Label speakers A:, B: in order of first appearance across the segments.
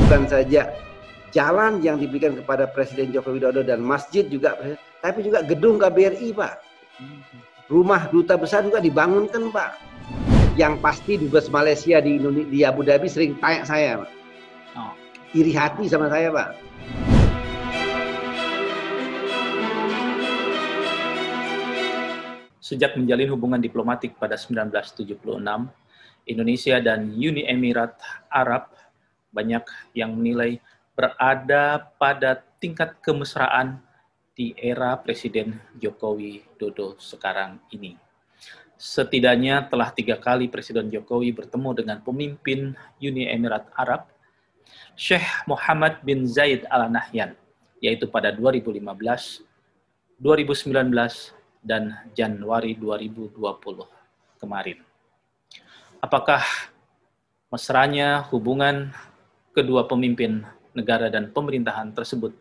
A: bukan saja jalan yang diberikan kepada Presiden Joko Widodo dan masjid juga, tapi juga gedung KBRI, Pak. Rumah duta besar juga dibangunkan, Pak. Yang pasti dubes Malaysia di Abu Dhabi sering tanya saya, Pak. Iri hati sama saya, Pak.
B: Sejak menjalin hubungan diplomatik pada 1976, Indonesia dan Uni Emirat Arab banyak yang menilai berada pada tingkat kemesraan di era Presiden Joko Widodo sekarang ini. Setidaknya telah 3 kali Presiden Jokowi bertemu dengan pemimpin Uni Emirat Arab, Sheikh Mohammed bin Zayed Al Nahyan, yaitu pada 2015, 2019, dan Januari 2020 kemarin. Apakah mesranya hubungan kedua pemimpin negara dan pemerintahan tersebut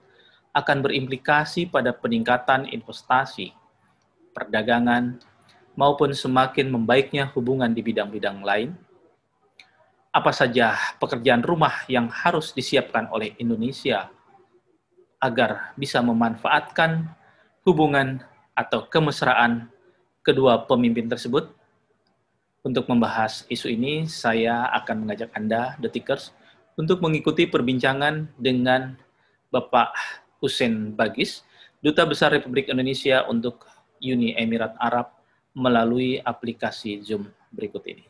B: akan berimplikasi pada peningkatan investasi, perdagangan, maupun semakin membaiknya hubungan di bidang-bidang lain? Apa saja pekerjaan rumah yang harus disiapkan oleh Indonesia agar bisa memanfaatkan hubungan atau kemesraan kedua pemimpin tersebut? Untuk membahas isu ini, saya akan mengajak Anda, Detikers, untuk mengikuti perbincangan dengan Bapak Hussein Bagis, Duta Besar Republik Indonesia untuk Uni Emirat Arab, melalui aplikasi Zoom berikut ini.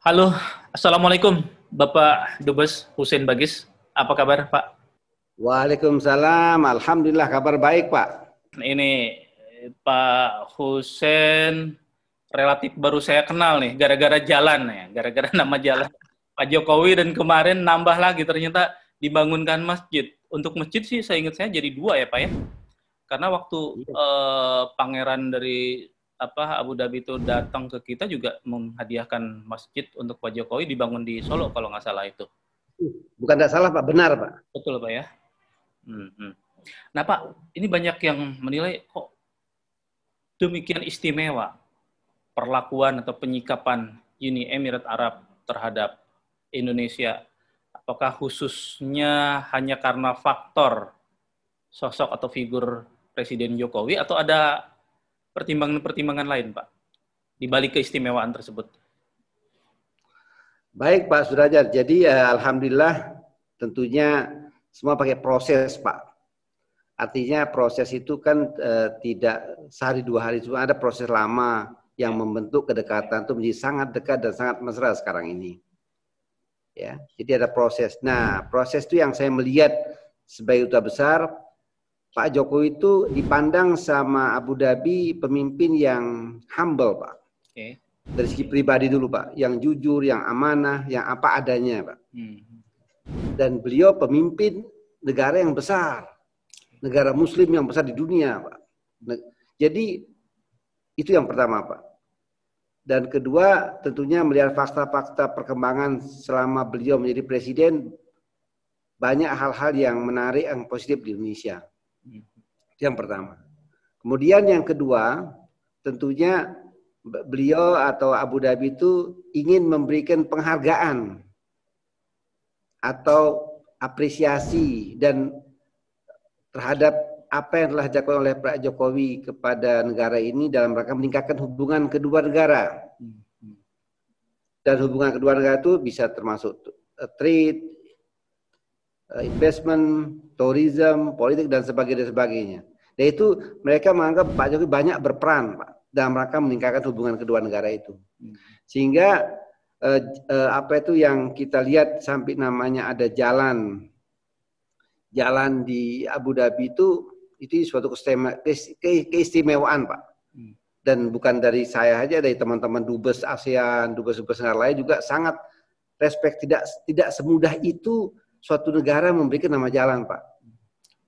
B: Halo, Assalamualaikum Bapak Dubes Hussein Bagis. Apa kabar, Pak?
A: Waalaikumsalam, Alhamdulillah kabar baik, Pak.
B: Ini Pak Hussein relatif baru saya kenal nih, gara-gara jalan ya, gara-gara nama jalan Pak Jokowi, dan kemarin nambah lagi ternyata dibangunkan masjid. Untuk masjid sih saya ingat saya jadi 2 ya, Pak ya. Karena waktu pangeran dari Abu Dhabi itu datang ke kita juga menghadiahkan masjid untuk Pak Jokowi dibangun di Solo kalau nggak salah itu.
A: Bukan nggak salah, Pak, benar, Pak.
B: Betul, Pak ya. Nah, Pak, ini banyak yang menilai kok demikian istimewa perlakuan atau penyikapan Uni Emirat Arab terhadap Indonesia. Apakah khususnya hanya karena faktor sosok atau figur Presiden Jokowi, atau ada pertimbangan-pertimbangan lain, Pak, di balik keistimewaan tersebut?
A: Baik, Pak Sudrajat. Jadi alhamdulillah tentunya semua pakai proses, Pak. Artinya proses itu kan tidak sehari 2 hari, cuma ada proses lama yang membentuk kedekatan itu menjadi sangat dekat dan sangat mesra sekarang ini. Ya, jadi ada proses. Nah, proses itu yang saya melihat sebagai duta besar, Pak Jokowi itu dipandang sama Abu Dhabi pemimpin yang humble, Pak.
B: Okay.
A: Dari segi pribadi dulu, Pak, yang jujur, yang amanah, yang apa adanya, Pak. Dan beliau pemimpin negara yang besar, negara Muslim yang besar di dunia, Pak. Jadi itu yang pertama, Pak. Dan kedua, tentunya melihat fakta-fakta perkembangan selama beliau menjadi presiden, banyak hal-hal yang menarik, yang positif di Indonesia. Yang pertama. Kemudian yang kedua, tentunya beliau atau Abu Dhabi itu ingin memberikan penghargaan atau apresiasi dan terhadap apa yang telah dilakukan oleh Pak Jokowi kepada negara ini dalam rangka meningkatkan hubungan kedua negara. Dan hubungan kedua negara itu bisa termasuk trade, investment, tourism, politik, dan sebagainya. Dan itu mereka menganggap Pak Jokowi banyak berperan, Pak, dalam rangka meningkatkan hubungan kedua negara itu. Sehingga apa itu yang kita lihat sampai namanya ada jalan di Abu Dhabi itu suatu keistimewaan, Pak. Dan bukan dari saya aja, dari teman-teman dubes ASEAN, dubes-dubes negara lain juga sangat respect. Tidak semudah itu suatu negara memberikan nama jalan, Pak.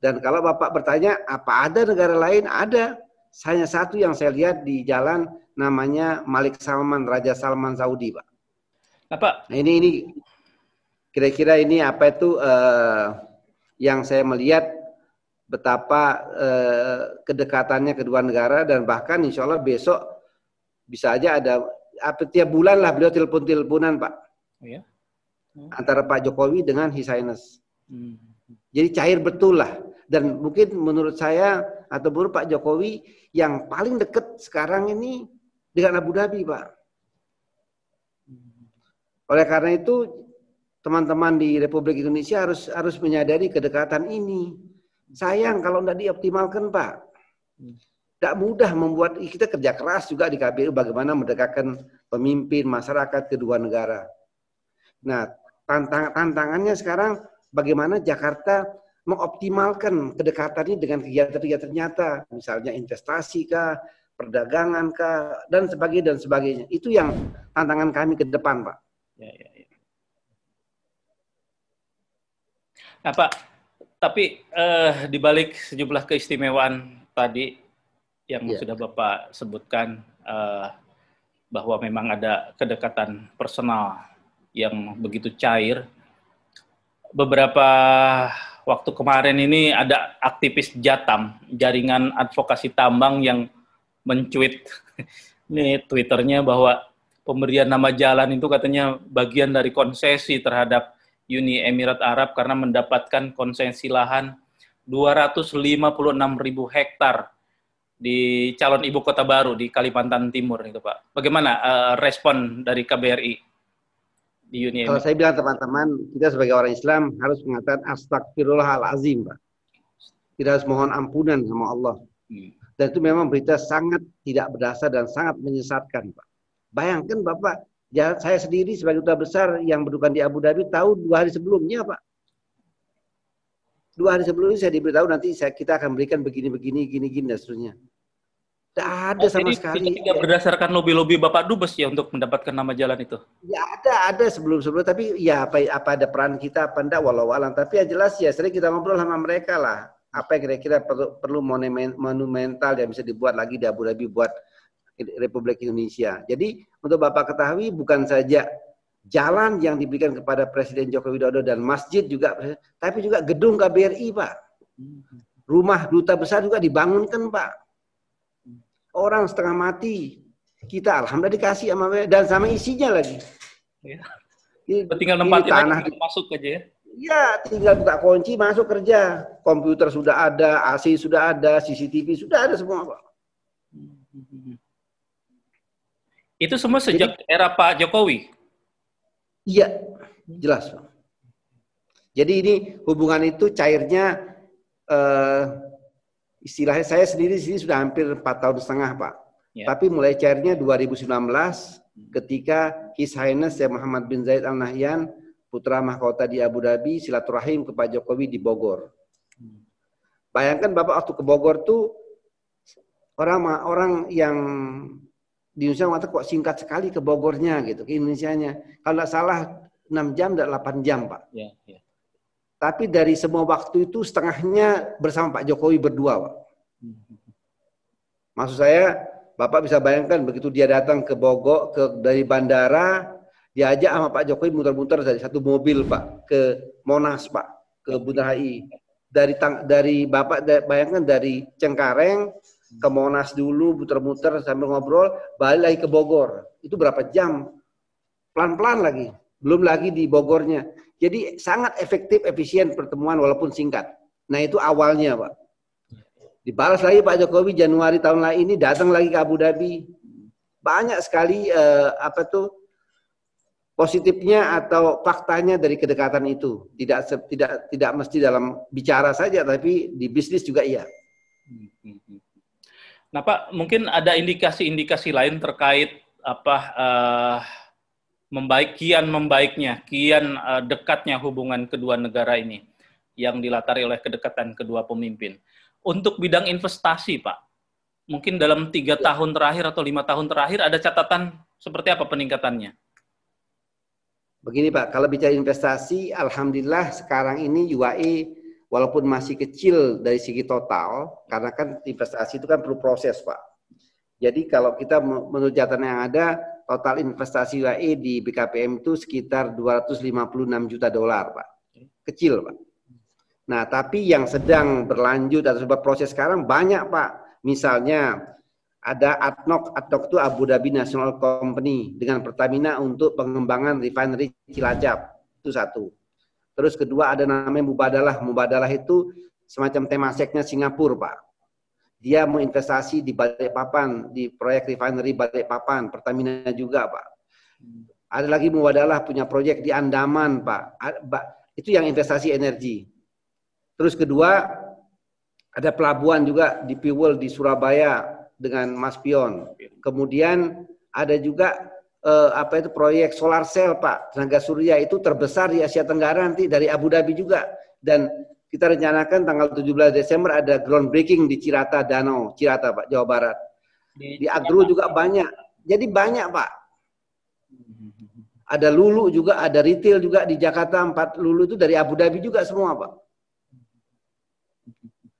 A: Dan kalau Bapak bertanya, apa ada negara lain? Ada. Hanya satu yang saya lihat di jalan, namanya Malik Salman, Raja Salman Saudi, Pak. Nah, ini kira-kira ini apa itu yang saya melihat betapa kedekatannya kedua negara, dan bahkan insya Allah besok bisa aja ada tiap bulan lah beliau telepon-teleponan, Pak.
B: Oh ya?
A: antara Pak Jokowi dengan His Highness. Jadi cair betul lah. Dan mungkin menurut saya atau menurut Pak Jokowi yang paling dekat sekarang ini dengan Abu Dhabi, Pak. Oleh karena itu teman-teman di Republik Indonesia harus menyadari kedekatan ini. Sayang kalau tidak dioptimalkan, Pak. Tidak mudah membuat, kita kerja keras juga di KBRI bagaimana mendekatkan pemimpin masyarakat kedua negara. Nah, tantangannya sekarang bagaimana Jakarta mengoptimalkan kedekatan ini dengan kegiatan-kegiatan nyata, misalnya investasi kah, perdagangan kah, dan sebagainya. Itu yang tantangan kami ke depan, Pak.
B: Ya. Nah, Pak, tapi di balik sejumlah keistimewaan tadi yang sudah Bapak sebutkan, bahwa memang ada kedekatan personal yang begitu cair. Beberapa waktu kemarin ini ada aktivis Jatam, jaringan advokasi tambang, yang mencuit ini Twitternya bahwa pemberian nama jalan itu katanya bagian dari konsesi terhadap Uni Emirat Arab karena mendapatkan konsesi lahan 256.000 hektar di calon ibu kota baru di Kalimantan Timur itu, Pak. Bagaimana respon dari KBRI di Uni Emirat?
A: Kalau saya bilang teman-teman, kita sebagai orang Islam harus mengatakan astagfirullahalazim, Pak. Kita harus mohon ampunan sama Allah. Dan itu memang berita sangat tidak berdasar dan sangat menyesatkan, Pak. Bayangkan Bapak, ya, saya sendiri sebagai duta besar yang berduka di Abu Dhabi tahu 2 hari sebelumnya, Pak. 2 hari sebelumnya saya diberitahu nanti kita akan berikan begini dan seterusnya. Tidak ada sama sekali.
B: Tidak berdasarkan lobby-lobby Bapak Dubes ya untuk mendapatkan nama jalan itu?
A: Ya ada sebelum-sebelum, tapi ya apa ada peran kita apa enggak walau alam. Tapi yang jelas ya sering kita ngobrol sama mereka lah. Apa yang kira-kira perlu monumental yang bisa dibuat lagi di Abu Dhabi buat Republik Indonesia. Jadi untuk Bapak ketahui bukan saja jalan yang diberikan kepada Presiden Joko Widodo dan masjid juga, tapi juga gedung KBRI, Pak. Rumah duta besar juga dibangunkan, Pak. Orang setengah mati, kita alhamdulillah dikasih sama isinya lagi.
B: Ya. Tinggal nempatin tanah masuk aja ya.
A: Ya, tinggal buka kunci masuk kerja. Komputer sudah ada, AC sudah ada, CCTV sudah ada semua, Pak.
B: Itu semua sejak era Pak Jokowi?
A: Iya, jelas, Pak. Jadi ini hubungan itu cairnya istilahnya saya sendiri di sini sudah hampir 4,5 tahun, Pak. Ya. Tapi mulai cairnya 2019 ketika His Highness Syekh Muhammad bin Zayed Al Nahyan, putra mahkota di Abu Dhabi, silaturahim ke Pak Jokowi di Bogor. Bayangkan Bapak waktu ke Bogor tuh orang yang di Indonesia mengatakan kok singkat sekali ke Bogornya gitu, ke Indonesianya. Kalau tidak salah 6 jam dan 8 jam, Pak. Ya. Tapi dari semua waktu itu setengahnya bersama Pak Jokowi berdua, Pak. Maksud saya, Bapak bisa bayangkan begitu dia datang ke Bogor, dari bandara, diajak sama Pak Jokowi muter-muter dari satu mobil, Pak, ke Monas, Pak, ke Bundaran HI. Dari Bapak bayangkan dari Cengkareng ke Monas dulu, muter-muter sambil ngobrol, balik lagi ke Bogor. Itu berapa jam? Pelan-pelan lagi. Belum lagi di Bogornya. Jadi sangat efektif, efisien pertemuan walaupun singkat. Nah itu awalnya, Pak. Dibalas lagi Pak Jokowi Januari tahun ini datang lagi ke Abu Dhabi. Banyak sekali positifnya atau faktanya dari kedekatan itu. Tidak mesti dalam bicara saja, tapi di bisnis juga iya.
B: Nah Pak, mungkin ada indikasi-indikasi lain terkait kian dekatnya hubungan kedua negara ini yang dilatari oleh kedekatan kedua pemimpin. Untuk bidang investasi, Pak, mungkin dalam 3 tahun terakhir atau 5 tahun terakhir ada catatan seperti apa peningkatannya?
A: Begini Pak, kalau bicara investasi, alhamdulillah sekarang ini UAE walaupun masih kecil dari segi total, karena kan investasi itu kan perlu proses, Pak. Jadi kalau kita menurut catatan yang ada, total investasi UAE di BKPM itu sekitar 256 juta dolar, Pak. Kecil, Pak. Nah, tapi yang sedang berlanjut atau berproses sekarang banyak, Pak. Misalnya ada ADNOC itu Abu Dhabi National Company dengan Pertamina untuk pengembangan refinery Cilacap. Itu Itu satu. Terus kedua ada namanya mubadalah. Mubadalah itu semacam temaseknya Singapura, Pak. Dia mau investasi di Balikpapan, di proyek refinery Balikpapan, Pertamina juga, Pak. Ada lagi mubadalah punya proyek di Andaman, Pak. Itu yang investasi energi. Terus kedua ada pelabuhan juga di Piwul di Surabaya dengan Mas Pion. Kemudian ada juga proyek solar cell, Pak, tenaga surya itu terbesar di Asia Tenggara nanti dari Abu Dhabi juga. Dan kita rencanakan tanggal 17 Desember ada groundbreaking di Cirata Danau, Cirata, Pak, Jawa Barat. Di Agro juga banyak. Jadi banyak, Pak. Ada Lulu juga, ada retail juga di Jakarta, 4 Lulu itu dari Abu Dhabi juga semua, Pak.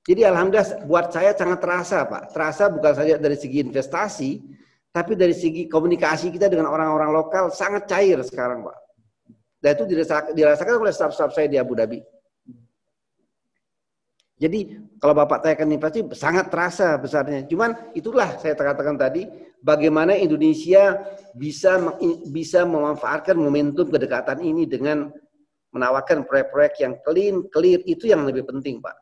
A: Jadi alhamdulillah buat saya sangat terasa, Pak. Terasa bukan saja dari segi investasi, tapi dari segi komunikasi kita dengan orang-orang lokal sangat cair sekarang, Pak. Dan itu dirasakan oleh staf-staf saya di Abu Dhabi. Jadi kalau Bapak tanyakan inflasi sangat terasa besarnya. Cuman itulah saya katakan tadi, bagaimana Indonesia bisa memanfaatkan momentum kedekatan ini dengan menawarkan proyek-proyek yang clear, itu yang lebih penting, Pak.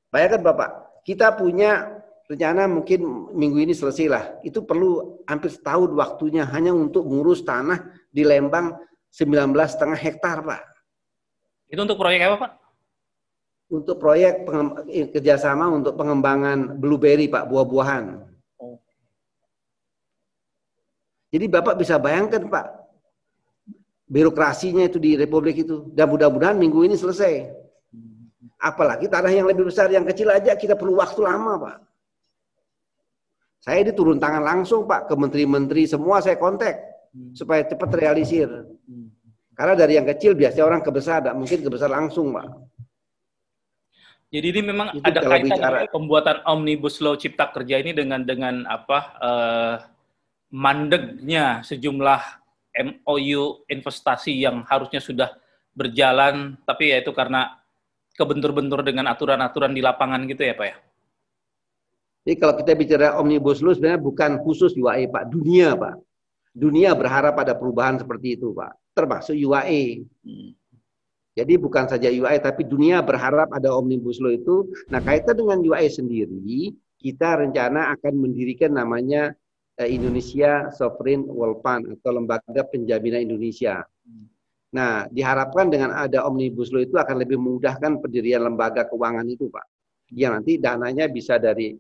A: Bayangkan Bapak, kita punya rencana mungkin minggu ini selesai lah. Itu perlu hampir setahun waktunya hanya untuk ngurus tanah di Lembang 19,5 hektar, Pak.
B: Itu untuk proyek apa, Pak?
A: Untuk proyek kerjasama untuk pengembangan blueberry, Pak, buah-buahan. Oh. Jadi Bapak bisa bayangkan, Pak, birokrasinya itu di Republik itu. Dan mudah-mudahan minggu ini selesai. Apalagi tanah yang lebih besar, yang kecil aja kita perlu waktu lama, Pak. Saya diturun tangan langsung, Pak, ke menteri-menteri semua saya kontak supaya cepat realisir. Karena dari yang kecil biasanya orang ke besar, tidak mungkin ke besar langsung, Pak.
B: Jadi ini memang
A: itu
B: ada kaitan pembuatan Omnibus Law Cipta Kerja ini dengan mandeknya sejumlah MOU investasi yang harusnya sudah berjalan, tapi ya itu karena kebentur-bentur dengan aturan-aturan di lapangan gitu ya, Pak ya?
A: Jadi kalau kita bicara Omnibus Law sebenarnya bukan khusus UAE, Pak. Dunia, Pak. Dunia berharap ada perubahan seperti itu, Pak. Termasuk UAE. Jadi bukan saja UAE, tapi dunia berharap ada Omnibus Law itu. Nah, kaitan dengan UAE sendiri, kita rencana akan mendirikan namanya Indonesia Sovereign Wealth Fund atau Lembaga Penjaminan Indonesia. Nah, diharapkan dengan ada Omnibus Law itu akan lebih memudahkan pendirian lembaga keuangan itu, Pak. Yang nanti dananya bisa dari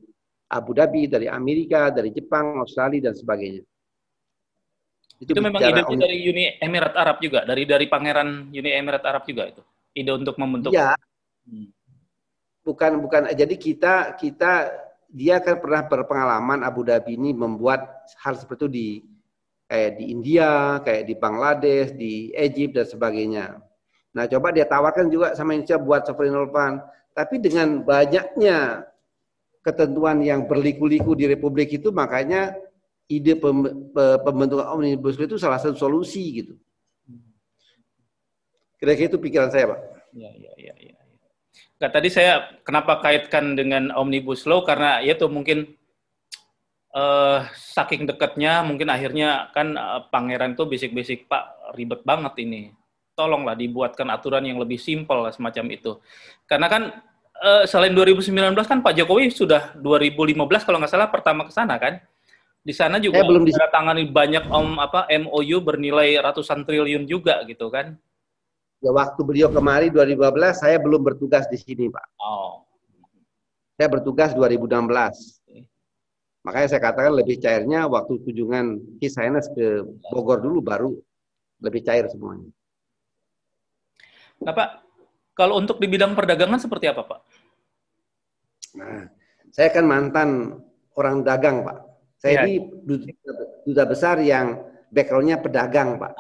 A: Abu Dhabi, dari Amerika, dari Jepang, Australia, dan sebagainya.
B: Itu memang ide dari Uni Emirat Arab juga, dari Pangeran Uni Emirat Arab juga itu, ide untuk membentuk.
A: Ya, bukan. Jadi dia kan pernah berpengalaman Abu Dhabi ini membuat hal seperti itu kayak di India, kayak di Bangladesh, di Egypt dan sebagainya. Nah, coba dia tawarkan juga sama Indonesia buat sovereign wealth fund. Tapi dengan banyaknya ketentuan yang berliku-liku di Republik itu, makanya ide pembentukan Omnibus Law itu salah satu solusi gitu. Kira-kira itu pikiran saya, Pak.
B: Ya. Nah, tadi saya kenapa kaitkan dengan Omnibus Law karena ya tuh mungkin saking dekatnya mungkin akhirnya kan Pangeran tuh basic Pak ribet banget ini. Tolonglah dibuatkan aturan yang lebih simpel semacam itu. Karena kan selain 2019 kan Pak Jokowi sudah 2015 kalau nggak salah pertama ke sana kan. Di sana juga belum ditandatangani banyak MOU bernilai ratusan triliun juga gitu kan.
A: Ya, waktu beliau kemari 2015 saya belum bertugas di sini, Pak.
B: Oh.
A: Saya bertugas 2016. Makanya saya katakan lebih cairnya waktu kunjungan His Highness ke Bogor dulu baru lebih cair semuanya.
B: Nah, Pak, kalau untuk di bidang perdagangan seperti apa, Pak?
A: Nah, saya kan mantan orang dagang, Pak. Saya ini duta besar yang background-nya pedagang, Pak.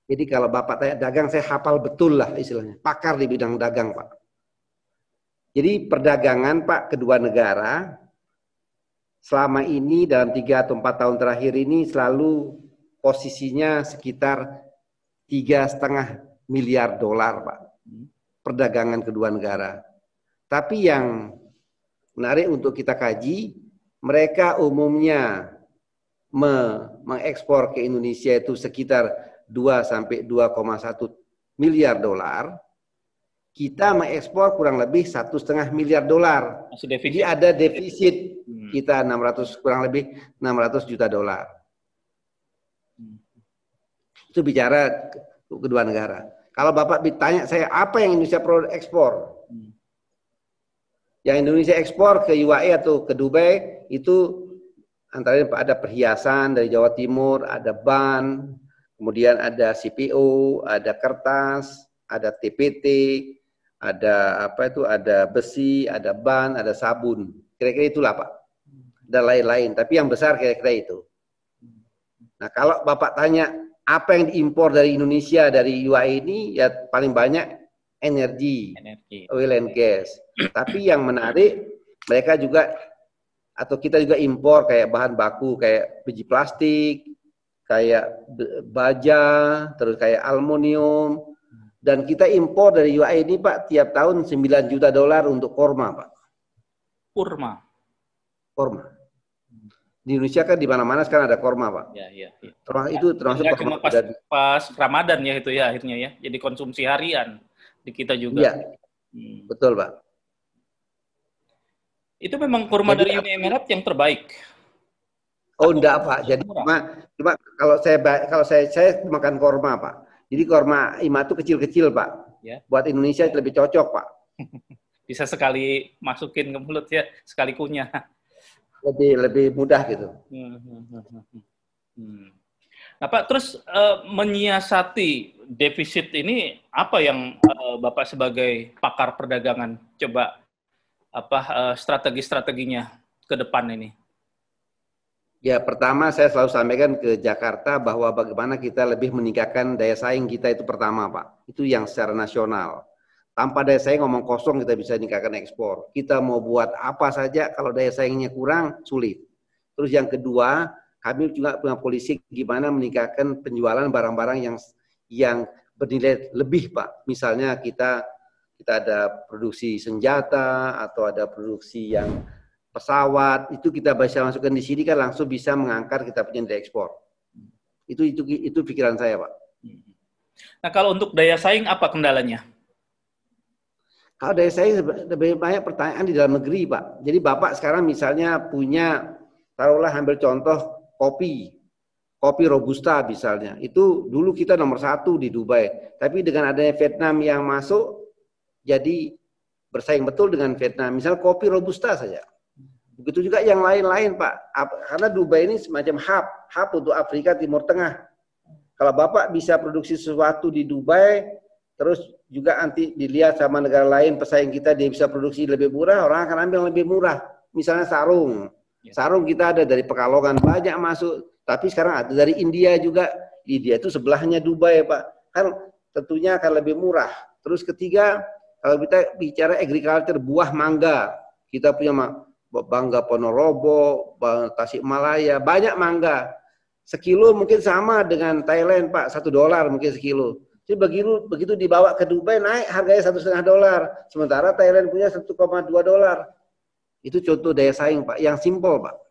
A: Jadi kalau Bapak tanya dagang, saya hafal betul lah istilahnya. Pakar di bidang dagang, Pak. Jadi perdagangan, Pak, kedua negara, selama ini dalam 3 atau 4 tahun terakhir ini selalu posisinya sekitar 3,5 miliar dolar, Pak. Perdagangan kedua negara. Tapi yang menarik untuk kita kaji, mereka umumnya mengekspor ke Indonesia itu sekitar 2 sampai 2,1 miliar dolar, kita mengekspor kurang lebih 1,5 miliar dolar.
B: Masih defisit.
A: Jadi ada defisit kita kurang lebih 600 juta dolar. Itu bicara kedua negara. Kalau Bapak ditanya saya apa yang Indonesia perlu ekspor? Yang Indonesia ekspor ke UAE atau ke Dubai itu antara lain ada perhiasan dari Jawa Timur, ada ban, kemudian ada CPO, ada kertas, ada TPT, ada ada besi, ada ban, ada sabun. Kira-kira itulah Pak. Dan lain-lain, tapi yang besar kira-kira itu. Nah, kalau Bapak tanya apa yang diimpor dari Indonesia dari UAE ini, ya paling banyak energi, oil and gas. Tapi yang menarik, mereka juga atau kita juga impor kayak bahan baku kayak biji plastik, kayak baja, terus kayak aluminium. Dan kita impor dari UAE ini Pak tiap tahun 9 juta dolar untuk korma Pak.
B: Kurma.
A: Di Indonesia kan di mana-mana sekarang ada korma Pak.
B: Ya.
A: Itu termasuk
B: korma pas Ramadan ya itu ya akhirnya ya. Jadi konsumsi harian di kita juga.
A: Iya, betul Pak.
B: Itu memang kurma dari Uni Emirat yang terbaik.
A: Oh enggak Pak. Jadi cuma kalau saya makan korma Pak. Jadi korma IMA itu kecil-kecil Pak.
B: Ya. Buat
A: Indonesia lebih cocok Pak.
B: Bisa sekali masukin ke mulut ya, sekali kunyah.
A: Lebih mudah gitu.
B: Nah Pak, terus menyiasati defisit ini apa yang Bapak sebagai pakar perdagangan coba strategi-strateginya ke depan ini?
A: Ya, pertama saya selalu sampaikan ke Jakarta bahwa bagaimana kita lebih meningkatkan daya saing kita itu pertama, Pak. Itu yang secara nasional. Tanpa daya saing ngomong kosong kita bisa meningkatkan ekspor. Kita mau buat apa saja kalau daya saingnya kurang, sulit. Terus yang kedua, kami juga punya polisi gimana meningkatkan penjualan barang-barang yang bernilai lebih, Pak. Misalnya kita ada produksi senjata atau ada produksi yang pesawat, itu kita bisa masukkan di sini kan langsung bisa mengangkat kita punya nilai ekspor. Itu pikiran saya, Pak.
B: Nah, kalau untuk daya saing apa kendalanya?
A: Kalau daya saing lebih banyak pertanyaan di dalam negeri, Pak. Jadi Bapak sekarang misalnya punya, taruhlah ambil contoh kopi Robusta misalnya. Itu dulu kita nomor 1 di Dubai. Tapi dengan adanya Vietnam yang masuk, jadi bersaing betul dengan Vietnam. Misalnya kopi Robusta saja. Begitu juga yang lain-lain, Pak. Karena Dubai ini semacam hub untuk Afrika Timur Tengah. Kalau Bapak bisa produksi sesuatu di Dubai, terus juga nanti dilihat sama negara lain, pesaing kita dia bisa produksi lebih murah, orang akan ambil lebih murah. Misalnya sarung. Sarung kita ada dari Pekalongan, banyak masuk. Tapi sekarang ada dari India juga. India itu sebelahnya Dubai, Pak. Kan tentunya akan lebih murah. Terus ketiga, kalau kita bicara agriculture, buah mangga. Kita punya Bangga Ponorogo, Tasikmalaya, banyak mangga. Sekilo mungkin sama dengan Thailand, Pak. $1 mungkin sekilo. Jadi begitu dibawa ke Dubai naik harganya $1,5. Sementara Thailand punya $1,2. Itu contoh daya saing, Pak, yang simpel, Pak.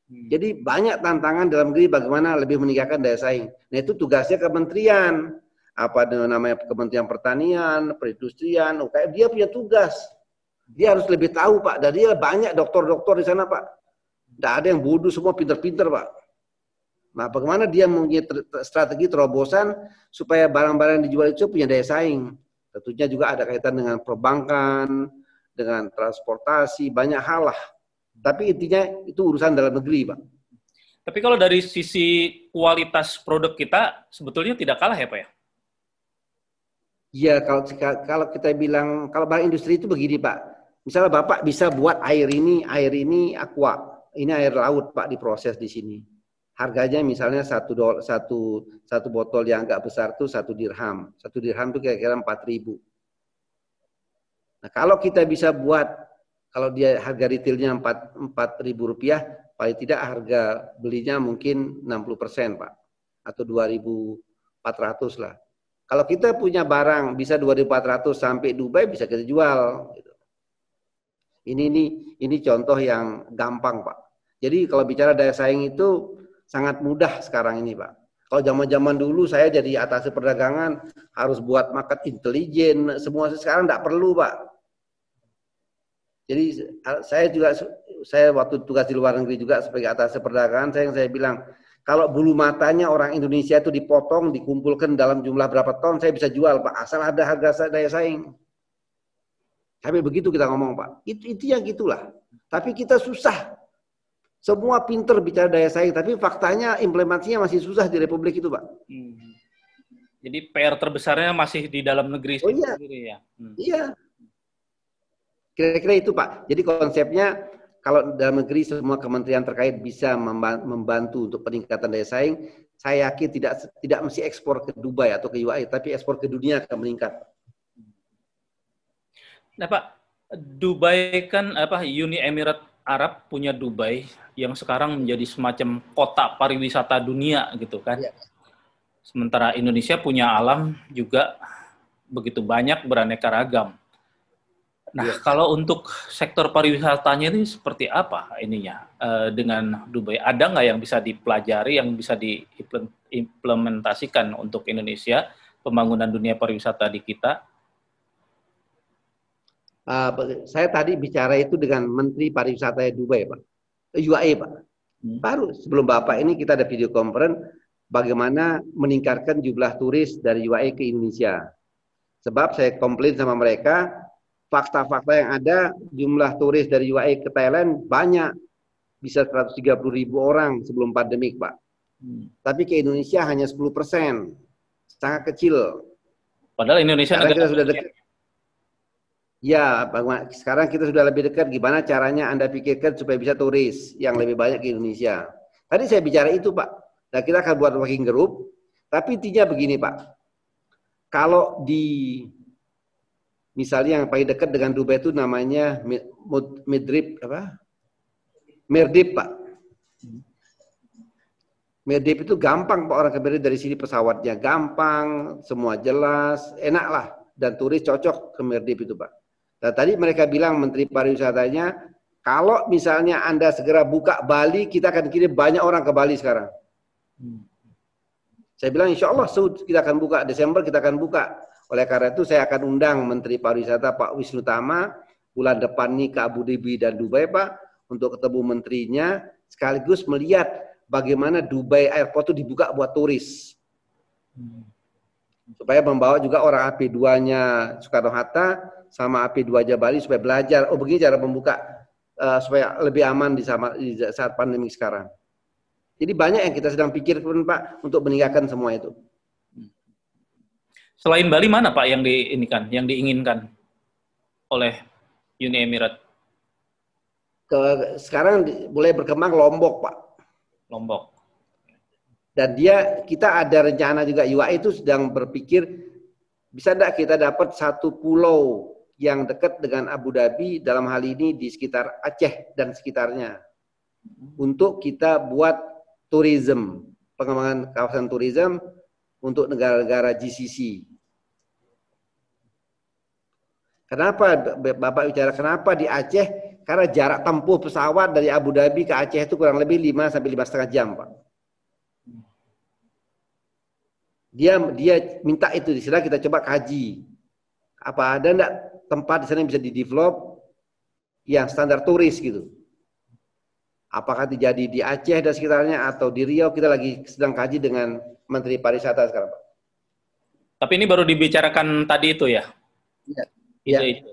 A: Jadi banyak tantangan dalam negeri bagaimana lebih meningkatkan daya saing. Nah, itu tugasnya kementerian. Apa namanya Kementerian Pertanian, Perindustrian, UKM, dia punya tugas. Dia harus lebih tahu, Pak. Dan dia banyak dokter-dokter di sana, Pak. Tidak ada yang bodoh, semua pinter-pinter, Pak. Nah, bagaimana dia mempunyai strategi terobosan supaya barang-barang yang dijual itu punya daya saing. Tentunya juga ada kaitan dengan perbankan, dengan transportasi, banyak hal lah. Tapi intinya itu urusan dalam negeri, Pak.
B: Tapi kalau dari sisi kualitas produk kita, sebetulnya tidak kalah ya, Pak ya?
A: Iya, kalau kita bilang, kalau barang industri itu begini, Pak. Misalnya Bapak bisa buat air ini aqua. Ini air laut, Pak, diproses di sini. Harganya misalnya satu botol yang agak besar itu 1 dirham. 1 dirham itu kira-kira 4.000. Nah, kalau kita bisa buat, kalau dia harga retailnya 4.000 rupiah, paling tidak harga belinya mungkin 60%, Pak. Atau 2.400 lah. Kalau kita punya barang bisa 2.400 sampai Dubai bisa kita jual. Ini contoh yang gampang, Pak. Jadi kalau bicara daya saing itu sangat mudah sekarang ini, Pak. Kalau zaman-zaman dulu saya jadi atas perdagangan harus buat market intelijen, semua sekarang nggak perlu Pak. Jadi saya waktu tugas di luar negeri juga sebagai atas perdagangan, saya bilang kalau bulu matanya orang Indonesia itu dipotong, dikumpulkan dalam jumlah berapa ton, saya bisa jual Pak, asal ada harga daya saing. Tapi begitu kita ngomong Pak, itu yang gitulah. Tapi kita susah. Semua pinter bicara daya saing, tapi faktanya implementasinya masih susah di Republik itu Pak.
B: Jadi PR terbesarnya masih di dalam negeri sendiri ya.
A: Iya. Kira-kira itu Pak. Jadi konsepnya kalau dalam negeri semua kementerian terkait bisa membantu untuk peningkatan daya saing, saya yakin tidak mesti ekspor ke Dubai atau ke UAE, tapi ekspor ke dunia akan meningkat.
B: Nah Pak, Dubai kan Uni Emirat Arab punya Dubai yang sekarang menjadi semacam kota pariwisata dunia gitu kan. Ya. Sementara Indonesia punya alam juga begitu banyak beraneka ragam. Nah, kalau untuk sektor pariwisatanya ini seperti apa ininya dengan Dubai? Ada nggak yang bisa dipelajari, yang bisa diimplementasikan untuk Indonesia, pembangunan dunia pariwisata di kita?
A: Saya tadi bicara itu dengan Menteri Pariwisata Dubai, Pak. UAE, Pak. Baru sebelum Bapak ini kita ada video conference bagaimana meningkatkan jumlah turis dari UAE ke Indonesia. Sebab saya komplain sama mereka, fakta-fakta yang ada, jumlah turis dari UAE ke Thailand banyak. Bisa 130.000 orang sebelum pandemik, Pak. Tapi ke Indonesia hanya 10%. Sangat kecil.
B: Padahal Indonesia
A: negara kita sudah dekat. Ya, sekarang kita sudah lebih dekat. Gimana caranya Anda pikirkan supaya bisa turis yang lebih banyak ke Indonesia. Tadi saya bicara itu, Pak. Nah, kita akan buat working group. Tapi intinya begini, Pak. Kalau di misalnya yang paling dekat dengan Dubai itu namanya Mirdip, Pak. Mirdip itu gampang Pak, orang ke Mirdip dari sini pesawatnya gampang, semua jelas, enak lah. Dan turis cocok ke Mirdip itu Pak. Nah, tadi mereka bilang Menteri Pariwisatanya, kalau misalnya Anda segera buka Bali, kita akan kirim banyak orang ke Bali sekarang. Saya bilang insya Allah kita akan buka, Desember kita akan buka. Oleh karena itu saya akan undang Menteri Pariwisata Pak Wisnu Tama bulan depan nih ke Abu Dhabi dan Dubai Pak, untuk ketemu menterinya, sekaligus melihat bagaimana Dubai Airport itu dibuka buat turis. Supaya membawa juga orang AP2-nya Soekarno-Hatta sama AP2-nya Bali supaya belajar, oh begini cara membuka supaya lebih aman di saat pandemi sekarang. Jadi banyak yang kita sedang pikirkan Pak untuk meningkatkan semua itu.
B: Selain Bali mana Pak yang diinginkan oleh Uni Emirat?
A: Sekarang mulai berkembang Lombok Pak.
B: Lombok.
A: Dan kita ada rencana juga, UAE itu sedang berpikir bisa enggak kita dapat satu pulau yang dekat dengan Abu Dhabi, dalam hal ini di sekitar Aceh dan sekitarnya, untuk kita buat tourism, pengembangan kawasan tourism untuk negara-negara GCC. Kenapa Bapak bicara kenapa di Aceh? Karena jarak tempuh pesawat dari Abu Dhabi ke Aceh itu kurang lebih 5 sampai 5,5 jam, Pak. Dia minta itu, di sana kita coba kaji. Apa ada enggak tempat di sana yang bisa di-develop yang standar turis gitu. Apakah terjadi di Aceh dan sekitarnya atau di Riau, kita lagi sedang kaji dengan Menteri Pariwisata sekarang, Pak.
B: Tapi ini baru dibicarakan tadi itu ya?
A: Iya.
B: Itu.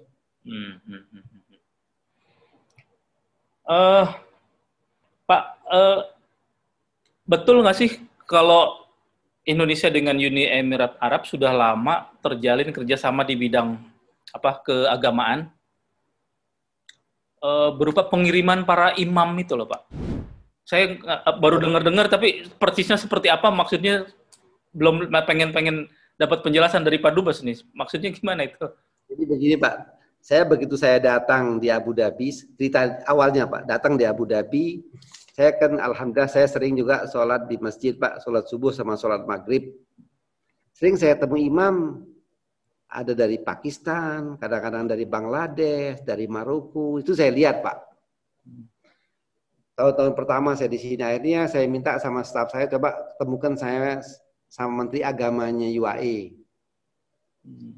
B: Pak, betul nggak sih kalau Indonesia dengan Uni Emirat Arab sudah lama terjalin kerjasama di bidang keagamaan, berupa pengiriman para imam itu loh Pak. Saya baru dengar-dengar, tapi persisnya seperti apa maksudnya belum pengen dapat penjelasan dari Pak Dubes nih. Maksudnya gimana itu?
A: Jadi begini Pak, begitu saya datang di Abu Dhabi, cerita awalnya Pak, datang di Abu Dhabi, saya kan alhamdulillah saya sering juga sholat di masjid Pak, sholat subuh sama sholat maghrib. Sering saya temui imam, ada dari Pakistan, kadang-kadang dari Bangladesh, dari Maroko, itu saya lihat Pak. tahun-tahun pertama saya di sini, akhirnya saya minta sama staf saya, coba temukan saya sama Menteri Agamanya UAE.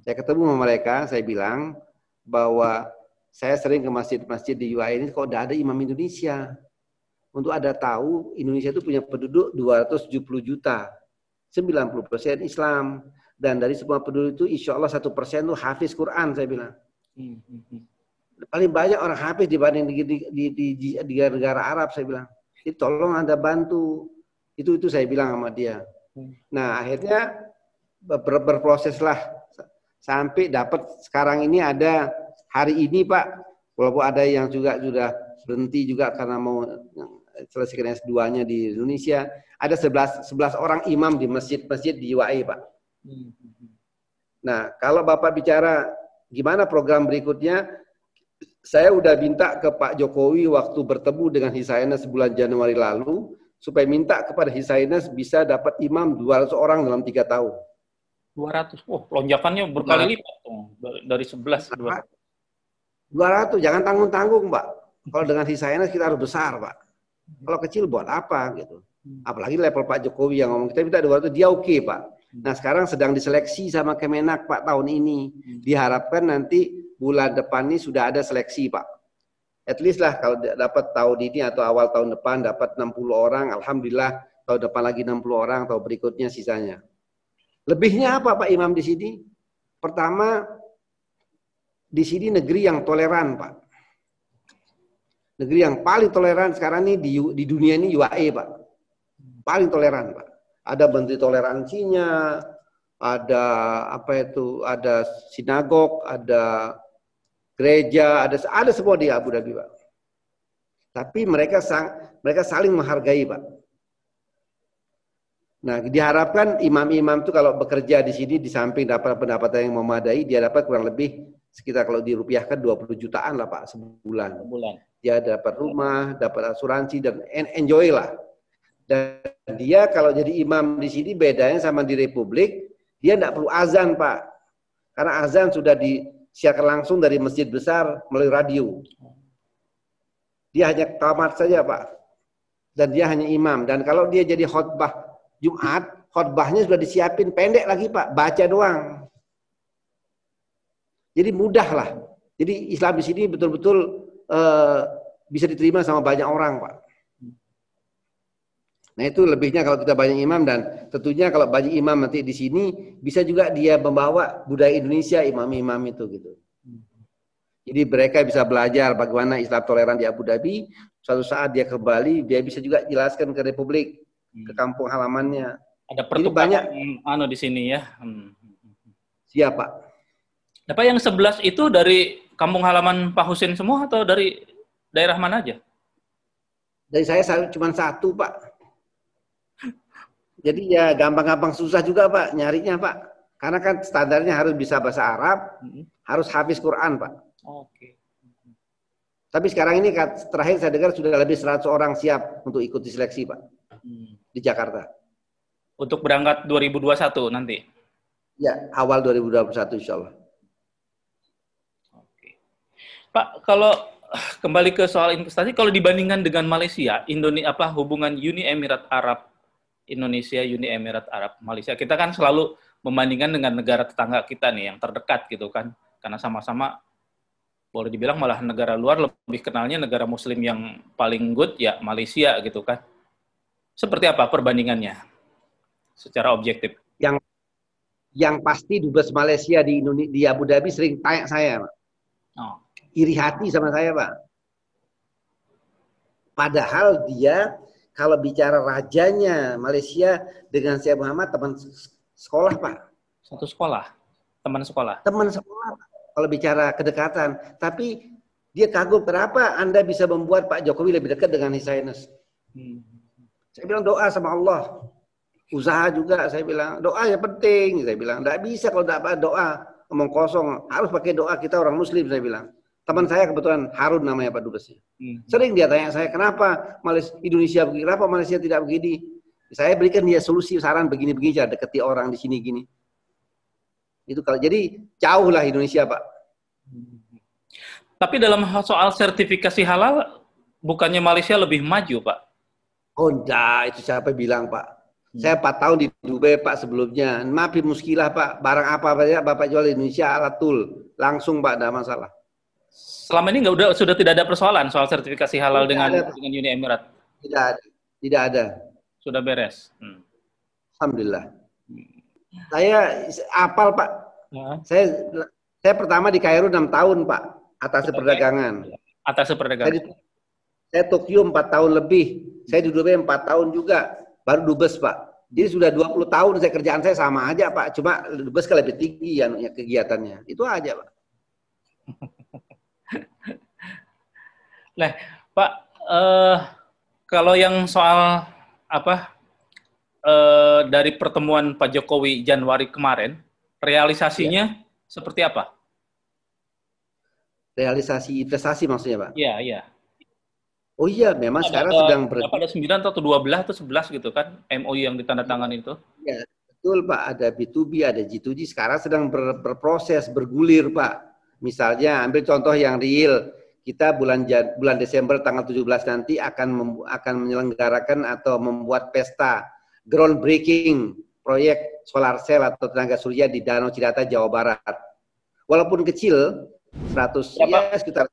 A: Saya ketemu sama mereka, saya bilang bahwa saya sering ke masjid-masjid di UAE ini kok tidak ada imam Indonesia. Untuk ada tahu, Indonesia itu punya penduduk 270 juta, 90% Islam. Dan dari semua penduduk itu, insya Allah 1% itu hafiz Quran, saya bilang. Paling banyak orang hafiz dibanding di negara Arab, saya bilang. Jadi tolong Anda bantu. Itu saya bilang sama dia. Nah, akhirnya berproseslah sampai dapat sekarang ini ada hari ini Pak, walaupun ada yang juga sudah berhenti juga karena mau selesaikan S2-nya di Indonesia, ada 11 orang imam di masjid-masjid di UAE Pak. Nah, kalau Bapak bicara gimana program berikutnya, saya udah minta ke Pak Jokowi waktu bertemu dengan His Highness bulan Januari lalu, supaya minta kepada His Highness bisa dapat imam 200 orang dalam 3 tahun.
B: 200, lonjakannya berkali lipat dari 11 ke
A: 200, jangan tanggung-tanggung Pak. Kalau dengan His Highness kita harus besar Pak. Kalau kecil buat apa gitu. Apalagi level Pak Jokowi yang ngomong kita minta 200, dia oke Pak. Nah sekarang sedang diseleksi sama Kemenak Pak tahun ini. Diharapkan nanti bulan depan ini sudah ada seleksi Pak. At least lah kalau dapat tahun ini atau awal tahun depan dapat 60 orang, alhamdulillah tahun depan lagi 60 orang, atau berikutnya sisanya. Lebihnya apa Pak Imam di sini? Pertama, di sini negeri yang toleran Pak. Negeri yang paling toleran sekarang ini di dunia ini UAE Pak. Paling toleran Pak. Ada menteri toleransinya, ada ada sinagog, ada gereja, ada semua di Abu Dhabi Pak. Tapi mereka saling menghargai Pak. Nah, diharapkan imam-imam itu kalau bekerja di sini di samping dapat pendapatan yang memadai, dia dapat kurang lebih sekitar kalau dirupiahkan 20 jutaan lah Pak sebulan. Dia dapat rumah, dapat asuransi dan enjoy lah. Dan dia kalau jadi imam di sini bedanya sama di Republik, dia tidak perlu azan Pak. Karena azan sudah disiarkan langsung dari masjid besar melalui radio. Dia hanya qamat saja Pak. Dan dia hanya imam. Dan kalau dia jadi khutbah Jumat, khutbahnya sudah disiapin pendek lagi Pak, baca doang. Jadi mudah lah. Jadi Islam di sini betul-betul bisa diterima sama banyak orang Pak. Nah itu lebihnya kalau kita banyak imam, dan tentunya kalau banyak imam nanti di sini bisa juga dia membawa budaya Indonesia imam-imam itu gitu. Jadi mereka bisa belajar bagaimana Islam toleran di Abu Dhabi. Suatu saat dia kembali, dia bisa juga jelaskan ke Republik, ke kampung halamannya.
B: Ada pertukaran banyak di sini ya.
A: Siapa?
B: Apa yang 11 itu dari kampung halaman Pak Husin semua atau dari daerah mana aja?
A: Dari saya cuma 1 Pak. Jadi ya gampang-gampang susah juga Pak nyarinya Pak. Karena kan standarnya harus bisa bahasa Arab, harus hafiz Quran Pak.
B: Oke.
A: Tapi sekarang ini terakhir saya dengar sudah lebih 100 orang siap untuk ikut diseleksi Pak. Di Jakarta.
B: Untuk berangkat 2021 nanti?
A: Ya, awal 2021 insya Allah.
B: Oke. Pak, kalau kembali ke soal investasi, kalau dibandingkan dengan Malaysia, hubungan Uni Emirat Arab Indonesia, Uni Emirat Arab Malaysia, kita kan selalu membandingkan dengan negara tetangga kita nih yang terdekat gitu kan, karena sama-sama boleh dibilang malah negara luar lebih kenalnya negara Muslim yang paling good ya Malaysia gitu kan. Seperti apa perbandingannya secara objektif?
A: Yang pasti dubes Malaysia di Abu Dhabi sering tanya saya, Pak. Iri hati sama saya Pak. Padahal dia kalau bicara rajanya Malaysia dengan Syekh Muhammad teman sekolah Pak.
B: Satu sekolah, teman sekolah.
A: Teman sekolah Pak. Kalau bicara kedekatan, tapi dia kagum kenapa Anda bisa membuat Pak Jokowi lebih dekat dengan His Highness. Saya bilang doa sama Allah. Usaha juga saya bilang doa ya penting. Saya bilang tidak bisa kalau tidak doa ngomong kosong, harus pakai doa, kita orang Muslim saya bilang. Teman saya kebetulan Harun namanya Pak Dubesnya. Sering dia tanya saya kenapa Indonesia begini, kenapa Malaysia tidak begini. Saya berikan dia solusi saran begini-begini cara deketi orang di sini gini. Itu kalau jadi jauh lah Indonesia Pak.
B: Tapi dalam soal sertifikasi halal bukannya Malaysia lebih maju, Pak?
A: Oh enggak, itu siapa bilang Pak? Saya 4 tahun di Dubai Pak sebelumnya. Maaf muskilah Pak, barang apa saja Bapak jual di Indonesia alatul. Langsung Pak, tidak masalah.
B: Selama ini sudah tidak ada persoalan soal sertifikasi halal dengan Uni Emirat?
A: Tidak ada. Tidak ada.
B: Sudah beres?
A: Alhamdulillah. Saya apal Pak. Saya pertama di Kairo 6 tahun Pak, atas perdagangan. Atas perdagangan. Saya Tokyo 4 tahun lebih. Saya di Dubai 4 tahun juga. Baru dubes Pak. Jadi sudah 20 tahun kerjaan saya sama aja Pak. Cuma dubes kan lebih tinggi kegiatannya. Itu aja Pak.
B: Nah, Pak, kalau yang soal dari pertemuan Pak Jokowi Januari kemarin, realisasinya seperti apa? Realisasi investasi maksudnya Pak? Iya, iya. Oh iya, memang sekarang sedang ada 9 atau 12 atau 11 gitu kan MOU yang ditandatangani itu? Ya, betul Pak. Ada B2B, ada G2G. Sekarang sedang berproses, bergulir Pak. Misalnya, ambil contoh yang real. Kita bulan Desember tanggal 17 nanti akan menyelenggarakan atau membuat pesta groundbreaking proyek solar cell atau tenaga surya di Danau Cirata, Jawa Barat. Walaupun kecil, 100 ya sekitar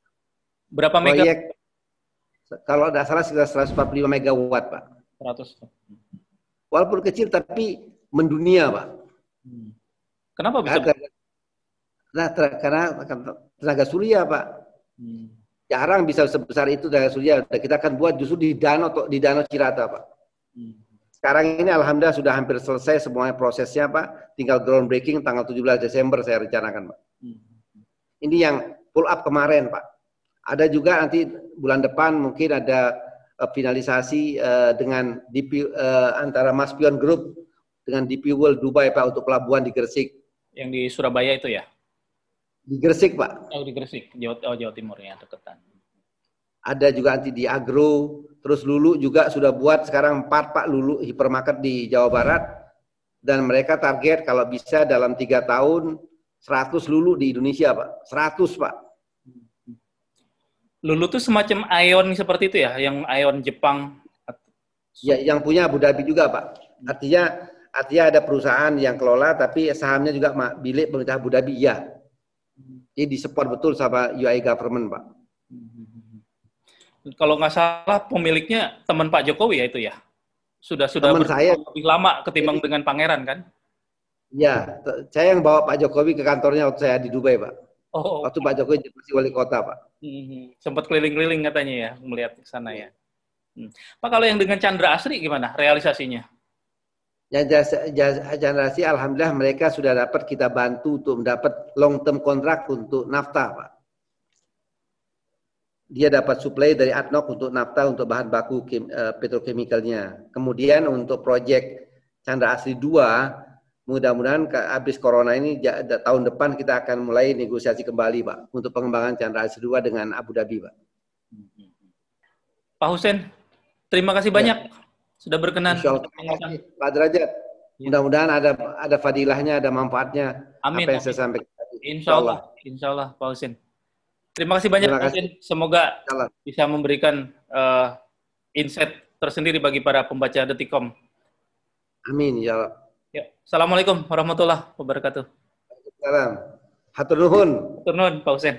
B: berapa proyek. Kalau tidak salah sekitar 145 megawatt, Pak. 100. Walaupun kecil tapi mendunia, Pak. Kenapa bisa? Karena tenaga surya, Pak. Jarang bisa sebesar itu tenaga surya. Kita akan buat justru di Danau Cirata, Pak. Sekarang ini alhamdulillah sudah hampir selesai semuanya prosesnya, Pak. Tinggal groundbreaking tanggal 17 Desember saya rencanakan, Pak. Ini yang pull up kemarin, Pak. Ada juga nanti bulan depan mungkin ada finalisasi dengan antara Maspion Group dengan DP World Dubai Pak untuk pelabuhan di Gresik. Yang di Surabaya itu ya? Di Gresik Pak. Oh di Gresik, Jawa Timur ya deketan. Ada juga nanti di Agro, terus Lulu juga sudah buat sekarang 4 Pak Lulu hipermarket di Jawa Barat dan mereka target kalau bisa dalam 3 tahun 100 Lulu di Indonesia Pak, 100 Pak. Lulu tuh semacam Aeon seperti itu ya, yang Aeon Jepang. Ya, yang punya Abu Dhabi juga, Pak. Artinya ada perusahaan yang kelola, tapi sahamnya juga milik pemerintah Abu Dhabi, ya. Jadi disupport betul sama UAE government, Pak. Kalau nggak salah pemiliknya teman Pak Jokowi ya itu ya? Sudah lebih lama ketimbang dengan Pangeran kan? Ya, saya yang bawa Pak Jokowi ke kantornya waktu saya di Dubai, Pak. Oh, waktu Pak Jokowi masih wali kota, Pak. Sempat keliling-keliling katanya ya, melihat ke sana ya. Pak, kalau yang dengan Chandra Asri gimana realisasinya? Chandra Asri, alhamdulillah mereka sudah dapat kita bantu untuk mendapat long term kontrak untuk nafta, Pak. Dia dapat suplai dari ADNOC untuk nafta untuk bahan baku petrochemicalnya. Kemudian untuk proyek Chandra Asri 2, mudah-mudahan habis corona ini tahun depan kita akan mulai negosiasi kembali Pak untuk pengembangan Chandra Asri 2 dengan Abu Dhabi Pak. Pak Hussein, terima kasih banyak sudah berkenan. Pak Derajat, mudah-mudahan ada fadilahnya, ada manfaatnya. Amin. Apa yang saya sampaikan. Insya Allah Pak Hussein. Terima kasih banyak Pak Hussein. Semoga bisa memberikan insight tersendiri bagi para pembaca Detikcom. Amin ya Allah. Ya. Assalamualaikum warahmatullahi wabarakatuh. Salam. Hatur nuhun. Hatur nuhun, Pak Hussein.